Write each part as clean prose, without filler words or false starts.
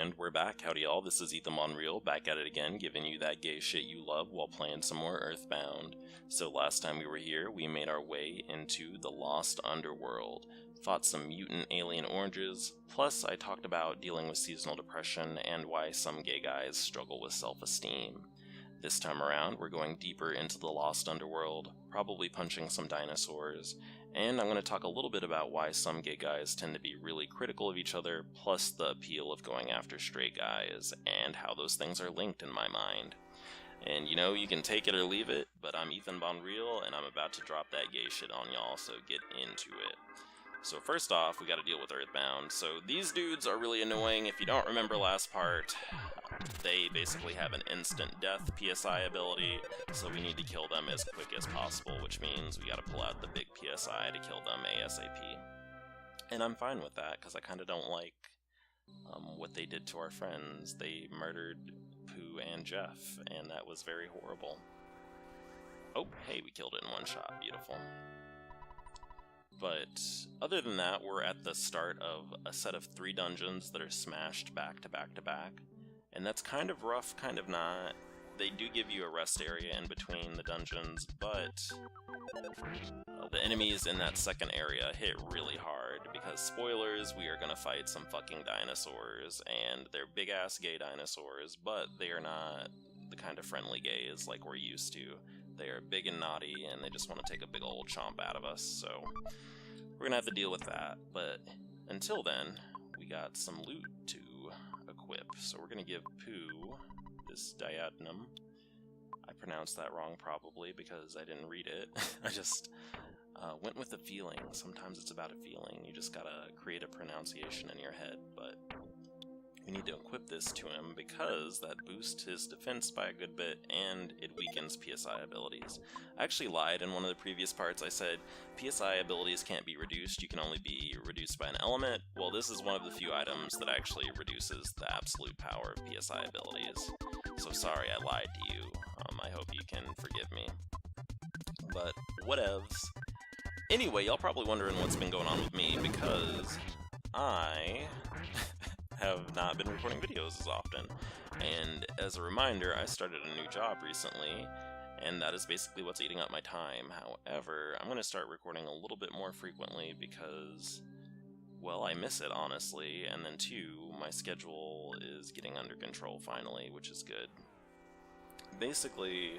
And we're back. Howdy y'all, this is Bonreal, back at it again, giving you that gay shit you love while playing some more Earthbound. So last time we were here, we made our way into the Lost Underworld, fought some mutant alien oranges, plus I talked about dealing with seasonal depression and why some gay guys struggle with self-esteem. This time around, we're going deeper into the Lost Underworld, probably punching some dinosaurs, and I'm going to talk a little bit about why some gay guys tend to be really critical of each other, plus the appeal of going after straight guys, and how those things are linked in my mind. And you know, you can take it or leave it, but I'm Bonreal, and I'm about to drop that gay shit on y'all, so get into it. So first off, we gotta deal with Earthbound. So these dudes are really annoying. If you don't remember last part, they basically have an instant death PSI ability, so we need to kill them as quick as possible, which means we gotta pull out the big PSI to kill them ASAP. And I'm fine with that, because I kinda don't like what they did to our friends. They murdered Pooh and Jeff, and that was very horrible. Oh, hey, we killed it in one shot. Beautiful. But other than that, we're at the start of a set of 3 dungeons that are smashed back to back to back. And that's kind of rough, kind of not. They do give you a rest area in between the dungeons, but the enemies in that second area hit really hard, because spoilers, we are gonna fight some fucking dinosaurs, and they're big-ass gay dinosaurs, but they are not the kind of friendly gays like we're used to. They are big and naughty, and they just want to take a big old chomp out of us, so we're gonna have to deal with that. But until then, we got some loot to equip, so we're gonna give Pooh this diadem. I pronounced that wrong probably because I didn't read it. I just went with the feeling. Sometimes it's about a feeling. You just gotta create a pronunciation in your head, but we need to equip this to him because that boosts his defense by a good bit and it weakens PSI abilities. I actually lied in one of the previous parts. I said PSI abilities can't be reduced, you can only be reduced by an element. Well, this is one of the few items that actually reduces the absolute power of PSI abilities. So sorry I lied to you. I hope you can forgive me. But whatevs. Anyway, y'all probably wondering what's been going on with me because I have not been recording videos as often. And as a reminder, I started a new job recently, and that is basically what's eating up my time. However, I'm going to start recording a little bit more frequently because, well, I miss it, honestly, and then 2, my schedule is getting under control finally, which is good. Basically,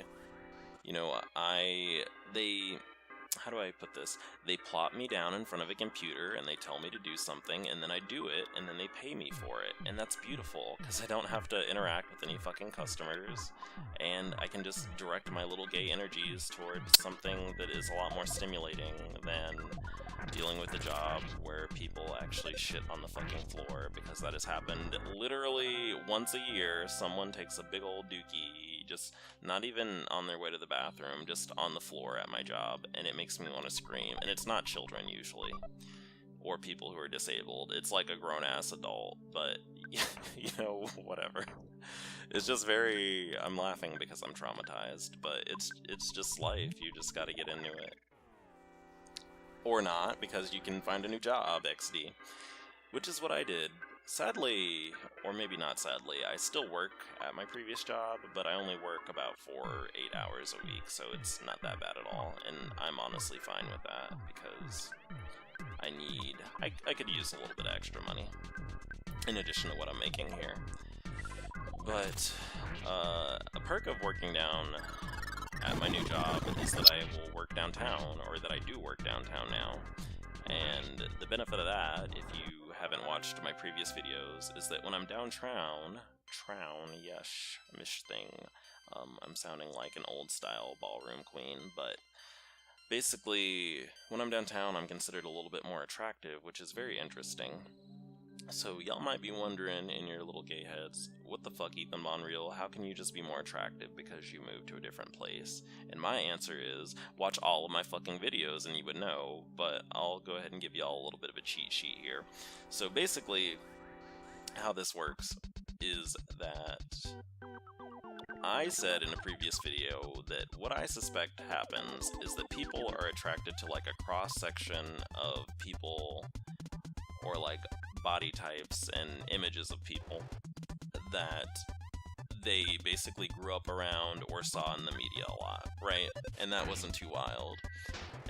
you know, how do I put this? They plop me down in front of a computer and they tell me to do something, and then I do it, and then they pay me for it. And that's beautiful, because I don't have to interact with any fucking customers, and I can just direct my little gay energies towards something that is a lot more stimulating than dealing with a job where people actually shit on the fucking floor, because that has happened literally once a year. Someone takes a big old dookie, just not even on their way to the bathroom, just on the floor at my job, and it makes me want to scream. And it's not children usually, or people who are disabled. It's like a grown-ass adult, but you know, whatever. It's just very, I'm laughing because I'm traumatized, but it's just life. You just gotta get into it. Or not, because you can find a new job, XD. Which is what I did. Sadly, or maybe not sadly, I still work at my previous job, but I only work about 4 or 8 hours a week, so it's not that bad at all, and I'm honestly fine with that, because I could use a little bit of extra money, in addition to what I'm making here. But, a perk of working down at my new job is that I will work downtown, or that I do work downtown now. And the benefit of that, if you haven't watched my previous videos, is that when I'm downtown, yes, mish thing, I'm sounding like an old style ballroom queen, but basically, when I'm downtown, I'm considered a little bit more attractive, which is very interesting. So y'all might be wondering in your little gay heads, what the fuck, Bonreal, how can you just be more attractive because you moved to a different place? And my answer is, watch all of my fucking videos and you would know, but I'll go ahead and give y'all a little bit of a cheat sheet here. So basically, how this works is that I said in a previous video that what I suspect happens is that people are attracted to like a cross-section of people, or like body types and images of people. that they basically grew up around or saw in the media a lot, right? And that wasn't too wild.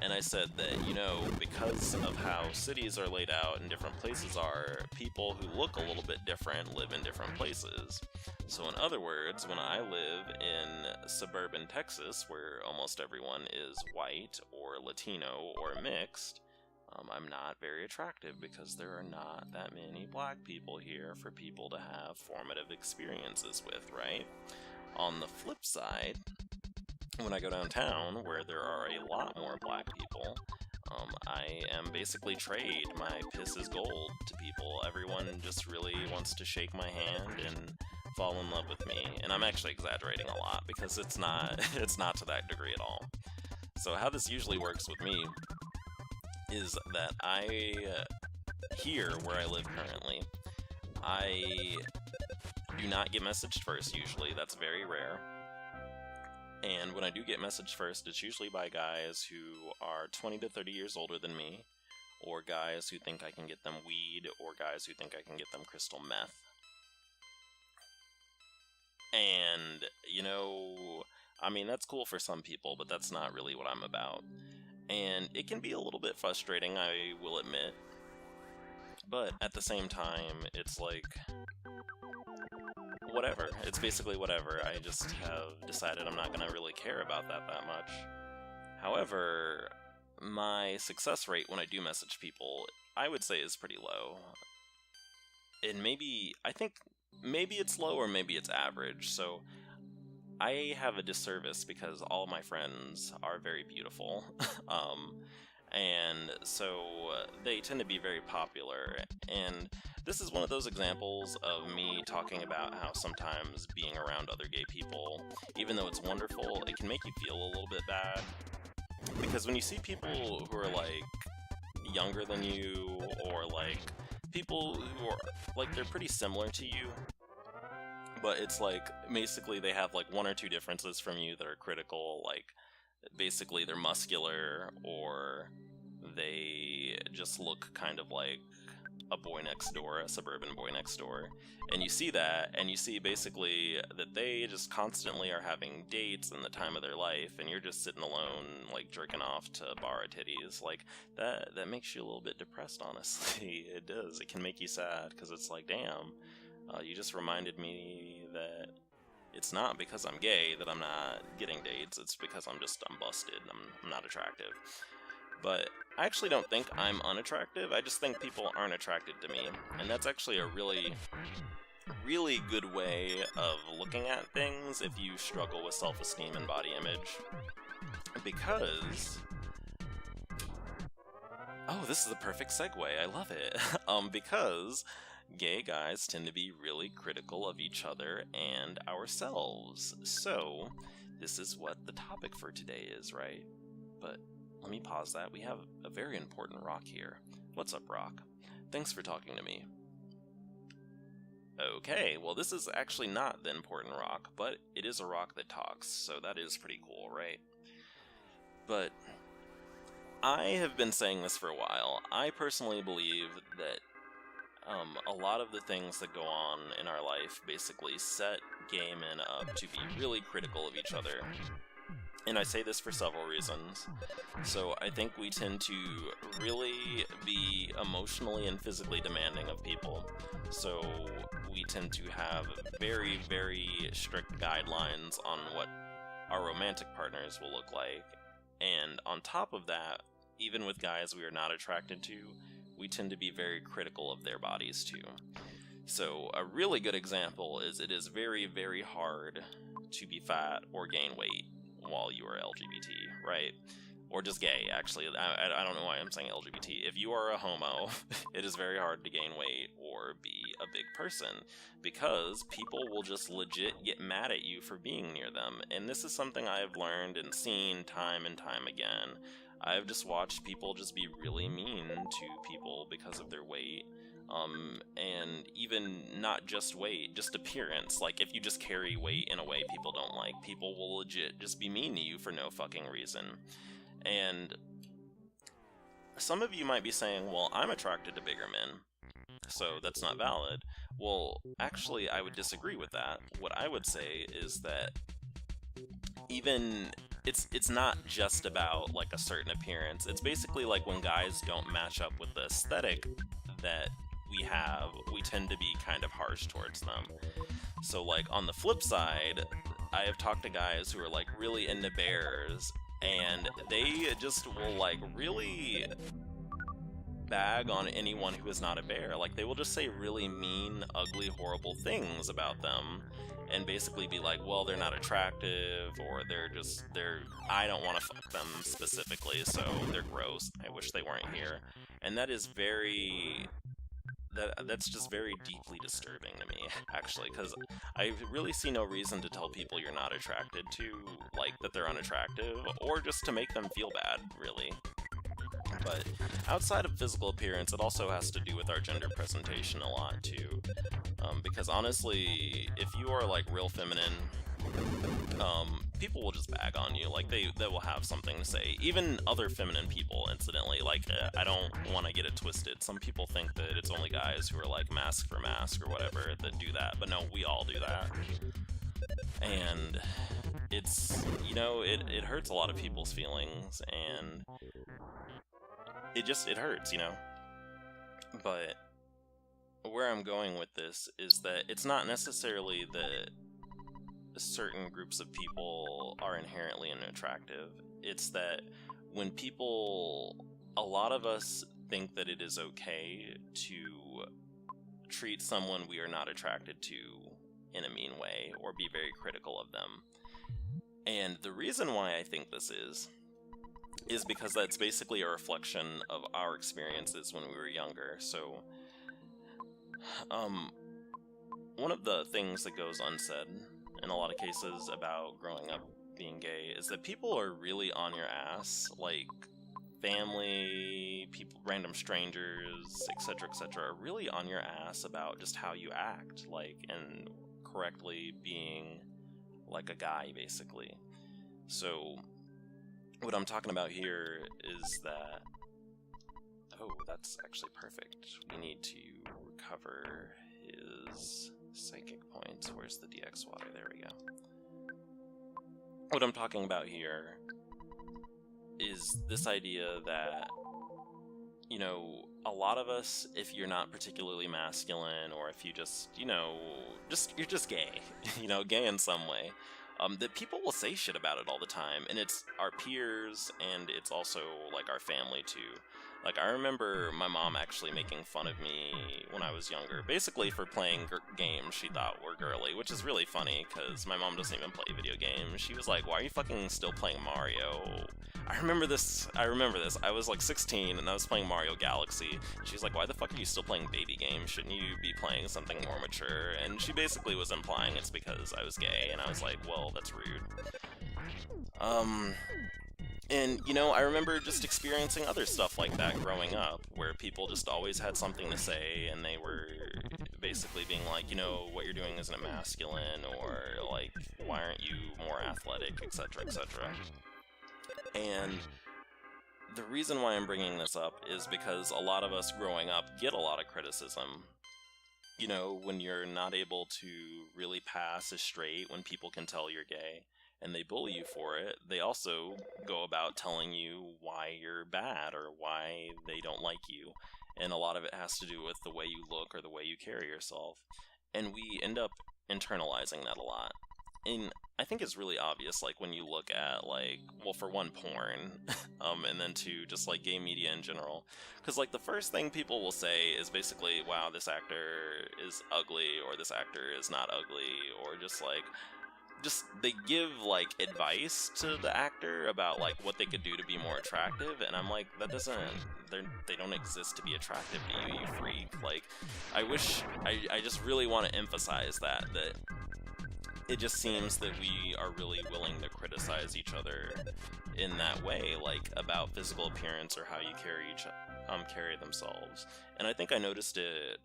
And I said that, you know, because of how cities are laid out and different places are, people who look a little bit different live in different places. So in other words, when I live in suburban Texas, where almost everyone is white or Latino or mixed, I'm not very attractive because there are not that many black people here for people to have formative experiences with, right? On the flip side, when I go downtown, where there are a lot more black people, I am basically trade. My piss is gold to people. Everyone just really wants to shake my hand and fall in love with me. And I'm actually exaggerating a lot because it's not it's not to that degree at all. So how this usually works with me is that here where I live currently, I do not get messaged first usually. That's very rare. And when I do get messaged first, it's usually by guys who are 20 to 30 years older than me, or guys who think I can get them weed, or guys who think I can get them crystal meth. And, you know, I mean, that's cool for some people, but that's not really what I'm about. And it can be a little bit frustrating, I will admit. But at the same time, it's like, whatever. It's basically whatever. I just have decided I'm not going to really care about that much. However, my success rate when I do message people, I would say is pretty low. And I think maybe it's low or maybe it's average. So I have a disservice because all of my friends are very beautiful. And so they tend to be very popular, and this is one of those examples of me talking about how sometimes being around other gay people, even though it's wonderful, it can make you feel a little bit bad, because when you see people who are like younger than you, or like people who are like they're pretty similar to you, but it's like basically they have like one or two differences from you that are critical, like basically they're muscular, or they just look kind of like a boy next door, a suburban boy next door. And you see that, and you see basically that they just constantly are having dates in the time of their life, and you're just sitting alone, like jerking off to bar titties. Like, that makes you a little bit depressed, honestly. It does. It can make you sad, because it's like, damn, you just reminded me that it's not because I'm gay that I'm not getting dates, it's because I'm busted, I'm not attractive. But I actually don't think I'm unattractive, I just think people aren't attracted to me. And that's actually a really, really good way of looking at things if you struggle with self-esteem and body image. Because... oh, this is the perfect segue, I love it. Because gay guys tend to be really critical of each other and ourselves. So, this is what the topic for today is, right? But let me pause that. We have a very important Rock here. What's up, Rock? Thanks for talking to me. Okay, well this is actually not the important Rock, but it is a Rock that talks, so that is pretty cool, right? But I have been saying this for a while. I personally believe that a lot of the things that go on in our life basically set gay men up to be really critical of each other. And I say this for several reasons. So I think we tend to really be emotionally and physically demanding of people. So we tend to have very, very strict guidelines on what our romantic partners will look like. And on top of that, even with guys we are not attracted to, we tend to be very critical of their bodies too. So a really good example is it is very, very hard to be fat or gain weight while you are LGBT, right? Or just gay, actually. I don't know why I'm saying LGBT. If you are a homo, it is very hard to gain weight or be a big person, because people will just legit get mad at you for being near them. And this is something I have learned and seen time and time again. I've just watched people just be really mean to people because of their weight. And even not just weight, just appearance. Like, if you just carry weight in a way people don't like, people will legit just be mean to you for no fucking reason. And some of you might be saying, well, I'm attracted to bigger men. so that's not valid. Well, actually, I would disagree with that. What I would say is that even it's not just about like a certain appearance. It's basically like when guys don't match up with the aesthetic that we have, we tend to be kind of harsh towards them. So like on the flip side, I have talked to guys who are like really into bears, and they just will like really bag on anyone who is not a bear. Like they will just say really mean, ugly, horrible things about them, and basically be like, well, they're not attractive, or I don't want to fuck them specifically, so they're gross. I wish they weren't here. And that is that's just very deeply disturbing to me, actually, because I really see no reason to tell people you're not attracted to, like, that they're unattractive, or just to make them feel bad, really. But outside of physical appearance, it also has to do with our gender presentation a lot, too. Because honestly, if you are, like, real feminine, people will just bag on you. Like, they will have something to say. Even other feminine people, incidentally. Like, I don't want to get it twisted. Some people think that it's only guys who are, like, mask for mask or whatever that do that. But no, we all do that. And it's, you know, it hurts a lot of people's feelings, and it hurts, you know? But where I'm going with this is that it's not necessarily that certain groups of people are inherently unattractive. It's that when a lot of us think that it is okay to treat someone we are not attracted to in a mean way, or be very critical of them. And the reason why I think this is because that's basically a reflection of our experiences when we were younger. So, one of the things that goes unsaid in a lot of cases about growing up being gay is that people are really on your ass, like family, people, random strangers, etc., are really on your ass about just how you act, like, and correctly being like a guy, basically. So what I'm talking about here is that, oh, that's actually perfect. We need to recover his psychic points. Where's the DX water? There we go. What I'm talking about here is this idea that, you know, a lot of us, if you're not particularly masculine, or if you just, you know, you're just gay, you know, gay in some way, that people will say shit about it all the time, and it's our peers, and it's also, like, our family, too. Like, I remember my mom actually making fun of me when I was younger, basically for playing games she thought were girly, which is really funny, because my mom doesn't even play video games. She was like, why are you fucking still playing Mario? I remember this. I was like 16, and I was playing Mario Galaxy. She's like, why the fuck are you still playing baby games? Shouldn't you be playing something more mature? And she basically was implying it's because I was gay, and I was like, well, that's rude. And, you know, I remember just experiencing other stuff like that growing up, where people just always had something to say, and they were basically being like, you know, what you're doing isn't masculine, or, like, why aren't you more athletic, etc., And the reason why I'm bringing this up is because a lot of us growing up get a lot of criticism. You know, when you're not able to really pass as straight, when people can tell you're gay, and they bully you for it, they also go about telling you why you're bad or why they don't like you. And a lot of it has to do with the way you look or the way you carry yourself. And we end up internalizing that a lot. And I think it's really obvious, like, when you look at, like, well, for one, porn, and then two, just, like, gay media in general. Because, like, the first thing people will say is basically, wow, this actor is ugly, or this actor is not ugly, or just, like, they give, like, advice to the actor about, like, what they could do to be more attractive, and I'm like, that doesn't, they don't exist to be attractive to you, you freak. Like, I just really want to emphasize that it just seems that we are really willing to criticize each other in that way, like, about physical appearance or how you carry themselves. And I think I noticed it,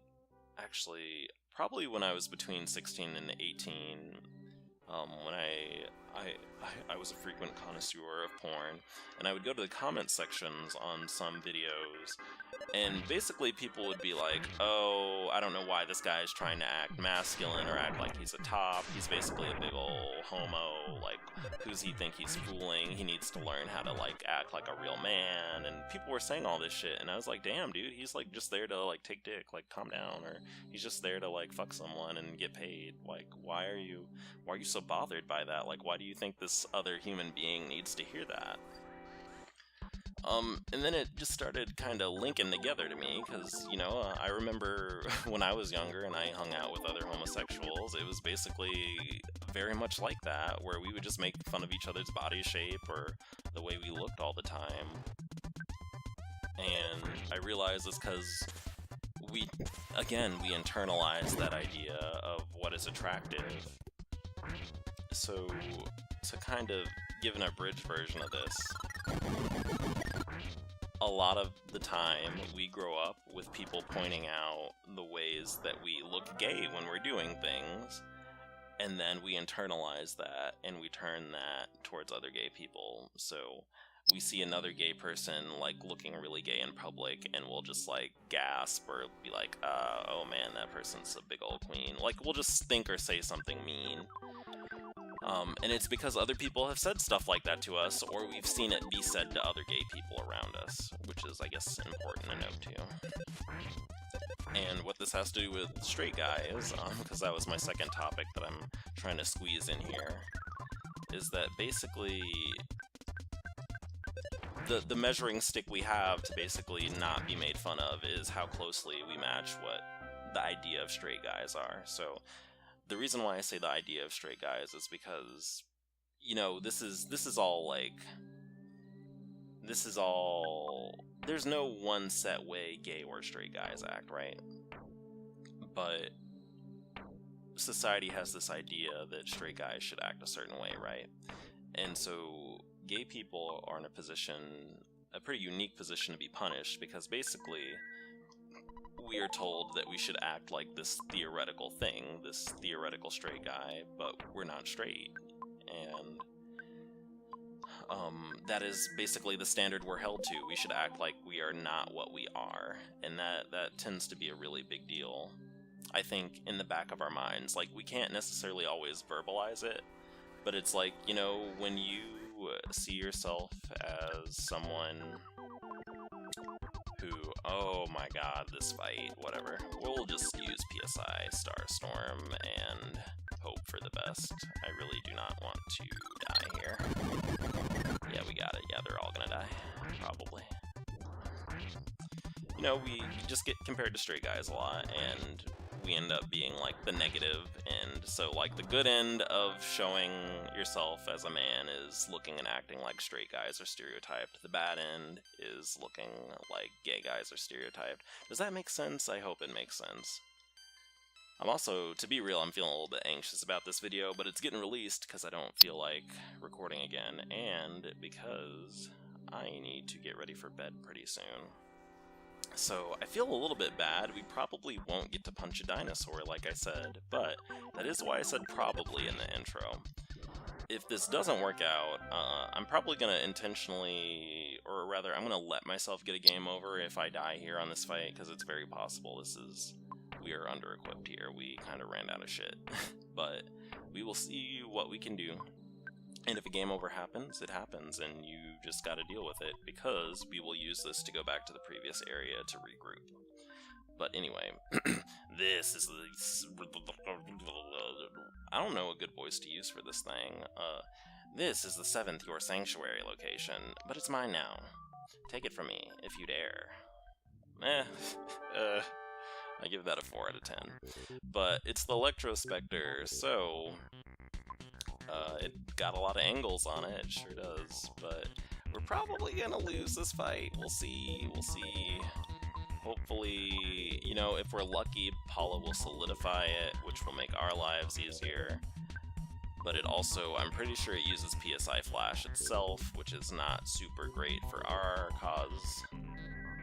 actually, probably when I was between 16 and 18, when I was a frequent connoisseur of porn, and I would go to the comment sections on some videos, and basically people would be like, oh, I don't know why this guy is trying to act masculine or act like he's a top, he's basically a big ol' homo, like, who's he think he's fooling, he needs to learn how to, like, act like a real man, and people were saying all this shit, and I was like, damn, dude, he's, like, just there to, like, take dick, like, calm down, or he's just there to, like, fuck someone and get paid, like, why are you so bothered by that, like, why do you think this other human being needs to hear that? And then it just started kind of linking together to me, because, you know, I remember when I was younger and I hung out with other homosexuals, it was basically very much like that, where we would just make fun of each other's body shape or the way we looked all the time. And I realized it's because we internalize that idea of what is attractive. So, to kind of give an abridged version of this, a lot of the time we grow up with people pointing out the ways that we look gay when we're doing things, and then we internalize that and we turn that towards other gay people. So we see another gay person like looking really gay in public and we'll just like gasp or be like, oh man, that person's a big old queen. Like, we'll just think or say something mean. And it's because other people have said stuff like that to us, or we've seen it be said to other gay people around us, which is, I guess, important to note too. And what this has to do with straight guys, because that was my second topic that I'm trying to squeeze in here, is that basically the measuring stick we have to basically not be made fun of is how closely we match what the idea of straight guys are. So the reason why I say the idea of straight guys is because, you know, this is all there's no one set way gay or straight guys act, right? But society has this idea that straight guys should act a certain way, right? And so gay people are in a pretty unique position to be punished, because basically we are told that we should act like this theoretical thing, this theoretical straight guy, but we're not straight. And that is basically the standard we're held to. We should act like we are not what we are, and that tends to be a really big deal. I think in the back of our minds, like, we can't necessarily always verbalize it, but it's like, you know, when you see yourself as someone who, oh my god, this fight, whatever, we'll just use PSI, Starstorm, and hope for the best. I really do not want to die here. Yeah, we got it. Yeah, they're all gonna die. Probably. You know, we just get compared to straight guys a lot, and we end up being, like, the negative end. So, like, the good end of showing yourself as a man is looking and acting like straight guys are stereotyped. The bad end is looking like gay guys are stereotyped. Does that make sense? I hope it makes sense. I'm also, to be real, I'm feeling a little bit anxious about this video, but it's getting released because I don't feel like recording again, and because I need to get ready for bed pretty soon. So I feel a little bit bad. We probably won't get to punch a dinosaur, like I said, but that is why I said probably in the intro. If this doesn't work out, I'm probably going to intentionally, or rather, I'm going to let myself get a game over if I die here on this fight, because it's very possible we are under-equipped here. We kind of ran out of shit. But we will see what we can do. And if a game over happens, it happens, and you just gotta deal with it, because we will use this to go back to the previous area to regroup. But anyway, this is the... I don't know a good voice to use for this thing. This is the 7th Your Sanctuary location, but it's mine now. Take it from me, if you dare. I give that a 4 out of 10. But it's the Electrospectre, so... it got a lot of angles on it, sure does, but we're probably gonna lose this fight. We'll see. Hopefully, you know, if we're lucky, Paula will solidify it, which will make our lives easier. But it also, I'm pretty sure it uses PSI Flash itself, which is not super great for our cause.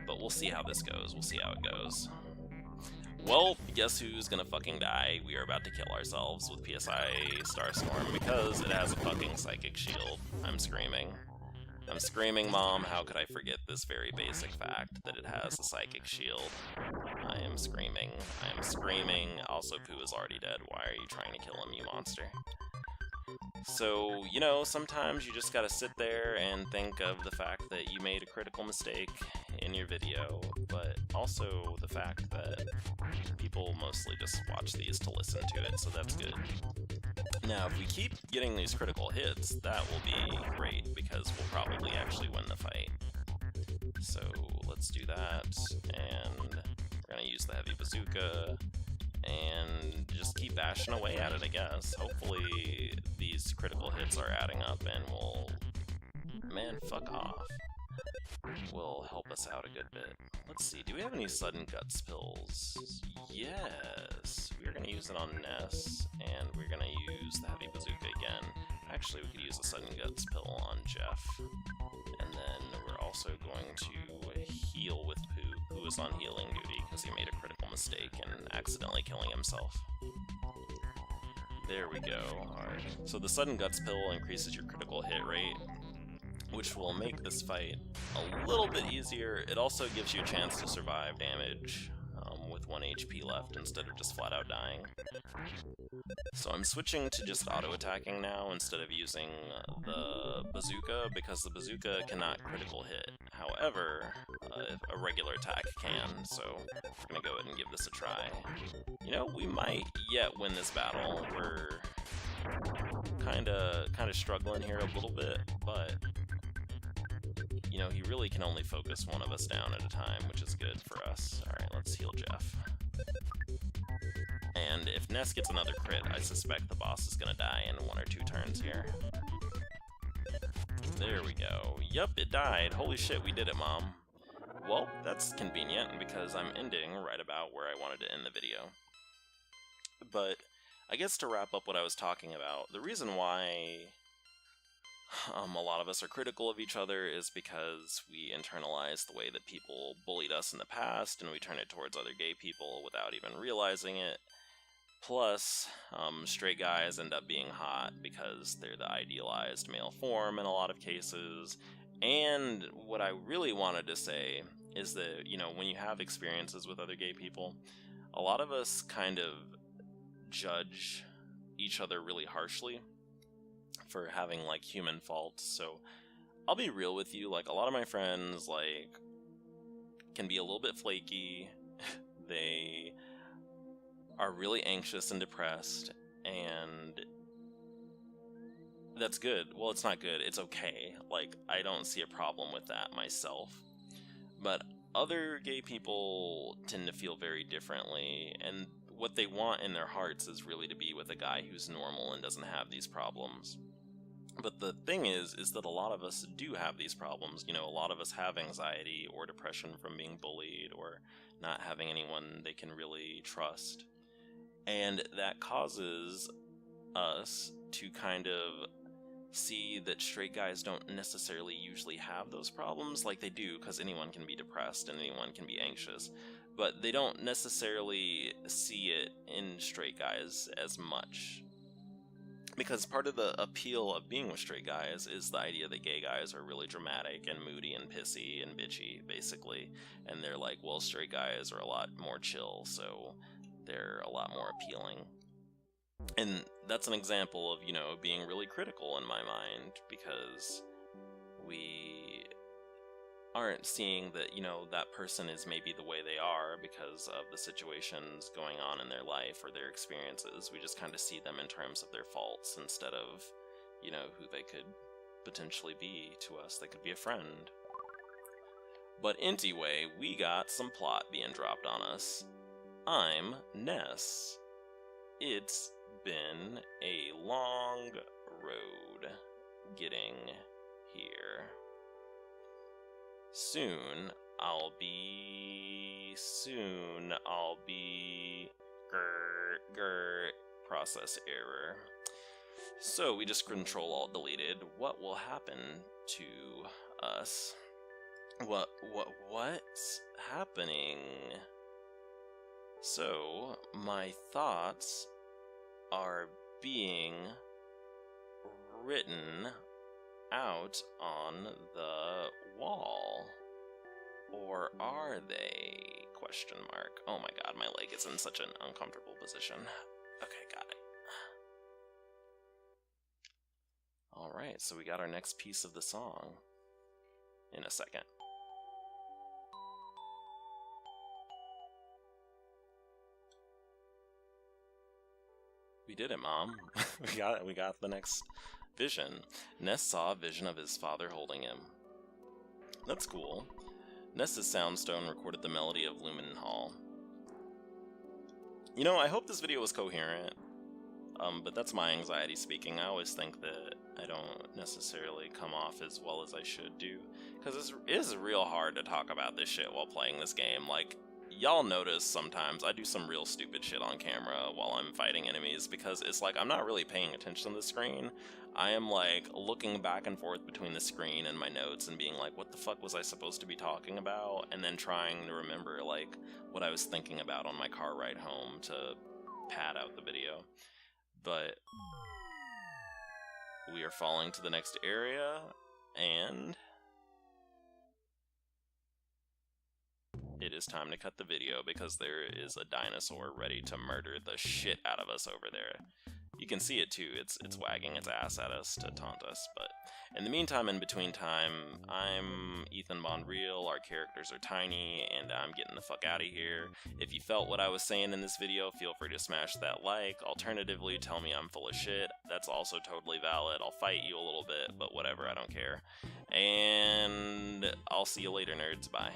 But we'll see how this goes. Well, guess who's gonna fucking die? We are about to kill ourselves with PSI Starstorm because it has a fucking psychic shield. I'm screaming. I'm screaming, Mom, how could I forget this very basic fact that it has a psychic shield? I am screaming. I am screaming. Also, Pooh is already dead. Why are you trying to kill him, you monster? So, you know, sometimes you just gotta sit there and think of the fact that you made a critical mistake in your video, but also the fact that people mostly just watch these to listen to it, so that's good. Now, if we keep getting these critical hits, that will be great, because we'll probably actually win the fight. So, let's do that, and we're gonna use the heavy bazooka, and just keep bashing away at it, I guess. Hopefully these critical hits are adding up and will... Man, fuck off. Will help us out a good bit. Let's see, do we have any sudden guts pills? Yes! We're gonna use it on Ness, and we're gonna use the heavy bazooka again. Actually, we could use a sudden guts pill on Jeff. And then we're also going to heal with Pooh, who is on healing duty because he made a critical mistake and accidentally killing himself. There we go. Alright, so the sudden guts pill increases your critical hit rate, which will make this fight a little bit easier. It also gives you a chance to survive damage with 1 HP left instead of just flat out dying. So I'm switching to just auto-attacking now instead of using the bazooka, because the bazooka cannot critical hit. However, a regular attack can, so we're gonna go ahead and give this a try. You know, we might yet win this battle. We're kinda struggling here a little bit, but you know, he really can only focus one of us down at a time, which is good for us. Alright, let's heal Jeff. And if Ness gets another crit, I suspect the boss is gonna die in 1 or 2 turns here. There we go. Yup, it died. Holy shit, we did it, Mom. Well, that's convenient, because I'm ending right about where I wanted to end the video. But I guess to wrap up what I was talking about, the reason why a lot of us are critical of each other is because we internalize the way that people bullied us in the past, and we turn it towards other gay people without even realizing it. Plus, straight guys end up being hot because they're the idealized male form in a lot of cases. And what I really wanted to say is that, you know, when you have experiences with other gay people, a lot of us kind of judge each other really harshly for having, like, human faults. So I'll be real with you, like, a lot of my friends, like, can be a little bit flaky. They are really anxious and depressed, and that's good. Well, it's not good, it's okay. Like, I don't see a problem with that myself. But other gay people tend to feel very differently, and what they want in their hearts is really to be with a guy who's normal and doesn't have these problems. But the thing is that a lot of us do have these problems. You know, a lot of us have anxiety or depression from being bullied or not having anyone they can really trust. And that causes us to kind of see that straight guys don't necessarily usually have those problems. Like, they do, because anyone can be depressed and anyone can be anxious. But they don't necessarily see it in straight guys as much. Because part of the appeal of being with straight guys is the idea that gay guys are really dramatic and moody and pissy and bitchy, basically. And they're like, well, straight guys are a lot more chill, so they're a lot more appealing. And that's an example of, you know, being really critical in my mind, because we aren't seeing that, you know, that person is maybe the way they are because of the situations going on in their life or their experiences. We just kind of see them in terms of their faults instead of, you know, who they could potentially be to us. They could be a friend. But anyway, we got some plot being dropped on us. I'm Ness. It's been a long road getting here. Soon I'll be process error. So we just Control-Alt-Deleted. What will happen to us? What's happening? So, my thoughts are being written out on the wall. Or are they? Question mark. Oh my god, my leg is in such an uncomfortable position. Okay, got it. Alright, so we got our next piece of the song in a second. We did it, Mom. we got it. We got the next vision. Ness saw a vision of his father holding him. That's cool. Ness's soundstone recorded the melody of Lumen Hall. You know, I hope this video was coherent, but that's my anxiety speaking. I always think that I don't necessarily come off as well as I should do, because it is real hard to talk about this shit while playing this game. Like, y'all notice sometimes I do some real stupid shit on camera while I'm fighting enemies, because it's like I'm not really paying attention to the screen. I am like looking back and forth between the screen and my notes and being like, what the fuck was I supposed to be talking about? And then trying to remember like what I was thinking about on my car ride home to pad out the video. But we are falling to the next area, and it is time to cut the video because there is a dinosaur ready to murder the shit out of us over there. You can see it too, it's wagging its ass at us to taunt us, but in the meantime, in between time, I'm Ethan Bonreal, our characters are tiny, and I'm getting the fuck out of here. If you felt what I was saying in this video, feel free to smash that like. Alternatively, tell me I'm full of shit. That's also totally valid. I'll fight you a little bit, but whatever, I don't care. And I'll see you later, nerds. Bye.